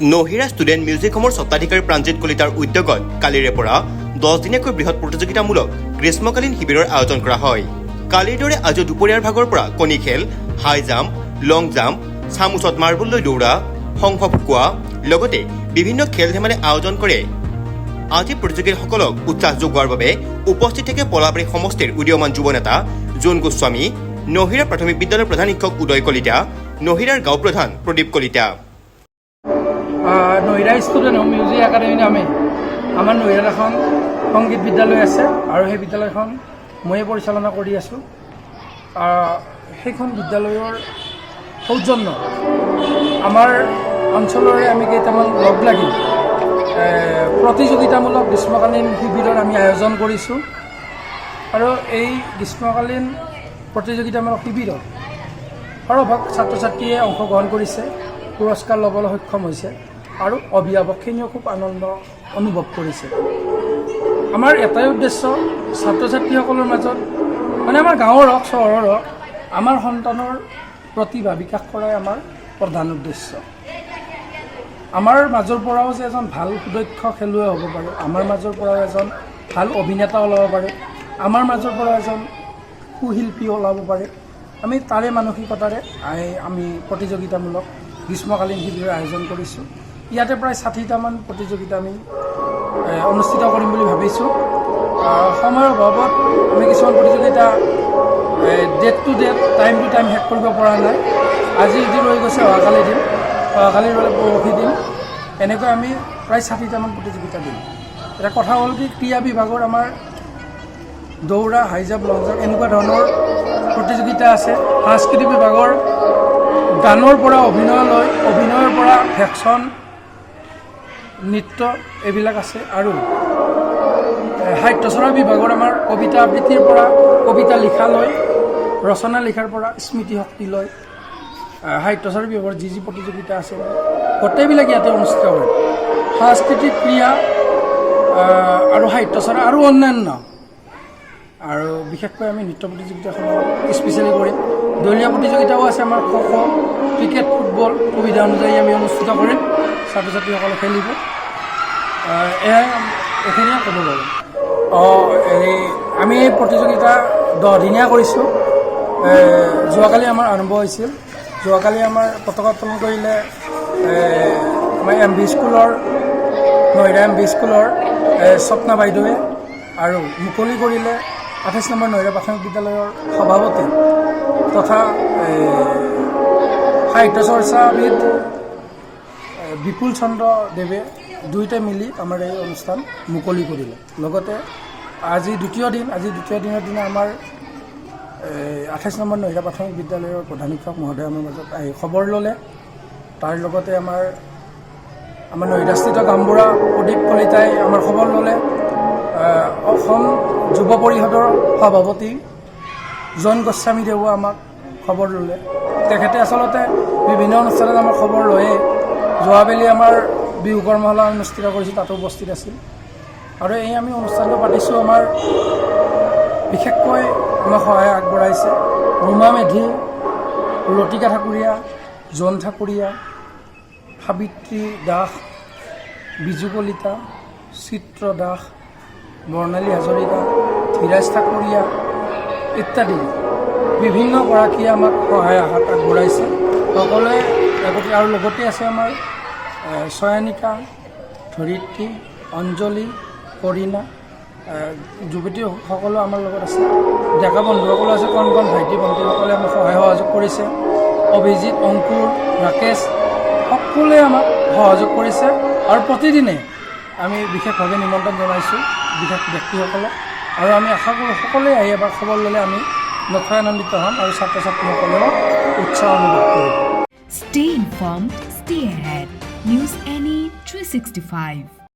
Nahira student music হোমৰ স্বত্বাধিকাৰী প্ৰাঞ্জিত কলিতাৰ উদ্যোগত কালিৰে পৰা 10 দিনীয়াকৈ বৃহৎ প্ৰতিযোগিতামূলক গ্ৰীষ্মকালীন শিবিৰৰ আয়োজন কৰা হয়। কালিৰ দৰে আজি দুপৰীয়াৰ ভাগৰ পৰা কণী খেল, হাই জাম্প, লং জাম্প, চামুচত মাৰ্বল লৈ দৌৰা, শংখ ফুকুৱা লগতে বিভিন্ন খেল ধেমালি আয়োজন কৰে। আজি প্ৰতিযোগীসকলক উৎসাহ যোগোৱাৰ বাবে উপস্থিত থাকে পলাবাৰী সমষ্টিৰ উদীয়মান যুৱ নেতা জোন গোস্বামী, নহিৰা প্ৰাথমিক বিদ্যালয়ৰ প্ৰধান শিক্ষক উদয় কলিতা, নহিৰাৰ গাঁও প্ৰধান Pradip Kalita. Nahira student home music academy নামে আমাৰ নহিৰাত এখন সংগীত বিদ্যালয় আছে আৰু সেই বিদ্যালয়খন ময়ে পৰিচালনা কৰি আছোঁ। সেইখন বিদ্যালয়ৰ সৌজন্য আমাৰ অঞ্চলৰে আমি কেইটামান লগ লাগি প্ৰতিযোগিতামূলক গ্ৰীষ্মকালীন শিবিৰৰ আমি আয়োজন কৰিছোঁ আৰু এই গ্ৰীষ্মকালীন প্ৰতিযোগিতামূলক শিবিৰত সৰহভাগ ছাত্ৰ ছাত্ৰীয়ে অংশগ্ৰহণ কৰিছে, পুৰস্কাৰ ল'বলৈ সক্ষম হৈছে আৰু অভিভাৱকখিনিও খুব আনন্দ অনুভৱ কৰিছে। আমাৰ এটাই উদ্দেশ্য, ছাত্ৰ ছাত্ৰীসকলৰ মাজত মানে আমাৰ গাঁৱৰ হওক চহৰৰ হওক আমাৰ সন্তানৰ প্ৰতিভা বিকাশ কৰাই আমাৰ প্ৰধান উদ্দেশ্য। আমাৰ মাজৰ পৰাও যে এজন ভাল সুদক্ষ খেলুৱৈ হ'ব পাৰে, আমাৰ মাজৰ পৰাও এজন ভাল অভিনেতা ওলাব পাৰে, আমাৰ মাজৰ পৰাও এজন সুশিল্পী ওলাব পাৰে, আমি তাৰে মানসিকতাৰে আমি প্ৰতিযোগিতামূলক গ্ৰীষ্মকালীন শিবিৰৰ আয়োজন কৰিছোঁ। ইয়াতে প্ৰায় 60টামান প্ৰতিযোগিতা আমি অনুষ্ঠিত কৰিম বুলি ভাবিছোঁ। সময়ৰ অভাৱত আমি কিছুমান প্ৰতিযোগিতা date to date, time to time শেষ কৰিব পৰা নাই। আজি যদি ৰৈ গৈছে অহাকালি দিম, অহাকালি ৰ'লে পৰহি দিম, এনেকৈ আমি প্ৰায় 60টামান প্ৰতিযোগিতা দিম। এতিয়া কথা হ'ল কি, ক্ৰীড়া বিভাগৰ আমাৰ দৌৰা, হাই জাম্প, লং জাম্প এনেকুৱা ধৰণৰ প্ৰতিযোগিতা আছে। সাংস্কৃতিক বিভাগৰ গানৰ পৰা অভিনয়লৈ, অভিনয়ৰ পৰা ভেকশ্যন, নৃত্য এইবিলাক আছে আৰু সাহিত্যচৰা বিভাগৰ আমাৰ কবিতা আবৃত্তিৰ পৰা কবিতা লিখালৈ, ৰচনা লিখাৰ পৰা স্মৃতিশক্তিলৈ সাহিত্যচৰা বিভাগৰ যি যি প্ৰতিযোগিতা আছে গোটেইবিলাক ইয়াতে অনুষ্ঠিত কৰে। সাংস্কৃতিক, ক্ৰীড়া আৰু সাহিত্যচৰা আৰু অন্যান্য আৰু বিশেষকৈ আমি নৃত্য প্ৰতিযোগিতাখনত স্পেচিয়েলি কৰিম। দলীয় প্ৰতিযোগিতাও আছে আমাৰ, খো খো, ক্ৰিকেট, ফুটবল সুবিধা অনুযায়ী আমি অনুষ্ঠিত কৰিম, ছাত্ৰ ছাত্ৰীসকলে খেলিব। এইখিনিয়ে ক'ব পাৰোঁ। আমি এই প্ৰতিযোগিতা 10 দিনীয়া কৰিছোঁ। যোৱাকালি আমাৰ আৰম্ভ হৈছিল। যোৱাকালি আমাৰ পতাকা উত্তোলন কৰিলে আমাৰ MV স্কুলৰ, নহিৰা MV স্কুলৰ স্বপ্না বাইদেৱে আৰু মুকলি কৰিলে 28 নম্বৰ নহিৰা প্ৰাথমিক বিদ্যালয়ৰ সভাপতি তথা সাহিত্য চৰ্চাবিদ বিপুল চন্দ্ৰ দেৱে দুয়োটাই মিলি আমাৰ এই অনুষ্ঠান মুকলি কৰিলে। লগতে আজি দ্বিতীয় দিনৰ দিনা আমাৰ 28 নম্বৰ নহিৰা প্ৰাথমিক বিদ্যালয়ৰ প্ৰধান শিক্ষক মহোদয় আমাৰ মাজত আহি খবৰ ল'লে। তাৰ লগতে আমাৰ নহিৰাস্থিত গামবুঢ়া প্ৰদীপ কলিতাই আমাৰ খবৰ ল'লে। অসম যুৱ পৰিষদৰ সভাপতি জোন গোস্বামী দেৱে আমাক খবৰ ল'লে। তেখেতে আচলতে বিভিন্ন অনুষ্ঠানত আমাৰ খবৰ লয়ে। যোৱাবেলি আমাৰ বিহু কৰ্মশালা অনুষ্ঠিত কৰিছিল, তাতো উপস্থিত আছিল। আৰু এই আমি অনুষ্ঠানটো পাতিছোঁ, আমাৰ বিশেষকৈ আমাক সহায় আগবঢ়াইছে ৰুমা মেধি, লতিকা ঠাকুৰীয়া, জোন ঠাকুৰীয়া, সাবিত্ৰী দাস, বিজু কলিতা, চিত্ৰ দাস, বৰ্ণালী হাজৰিকা, ধীৰাজ ঠাকুৰীয়া ইত্যাদি বিভিন্নগৰাকীয়ে আমাক সহায় হাত আগবঢ়াইছে সকলোৱে। আৰু লগতে আছে আমাৰ চয়নিকা, ধৰিত্ৰী, অঞ্জলি, কৰীনা, যুৱতীসকলো আমাৰ লগত আছে। ডেকা বন্ধুসকলো আছে, কণ কণ ভাইটি ভণ্টিসকলে আমাক সহায় সহযোগ কৰিছে। অভিজিত, অংকুৰ, ৰাকেশ সকলোৱে আমাক সহযোগ কৰিছে আৰু প্ৰতিদিনে আমি বিশেষভাৱে নিমন্ত্ৰণ জনাইছোঁ বিশেষ ব্যক্তিসকলক। আৰু আমি আশা কৰোঁ সকলোৱে আহি এবাৰ খবৰ ল'লে আমি নথৈ আনন্দিত হ'ম আৰু ছাত্ৰ ছাত্ৰীসকলেও উৎসাহ অনুভৱ কৰিব। Stay informed, stay ahead. News NE 365.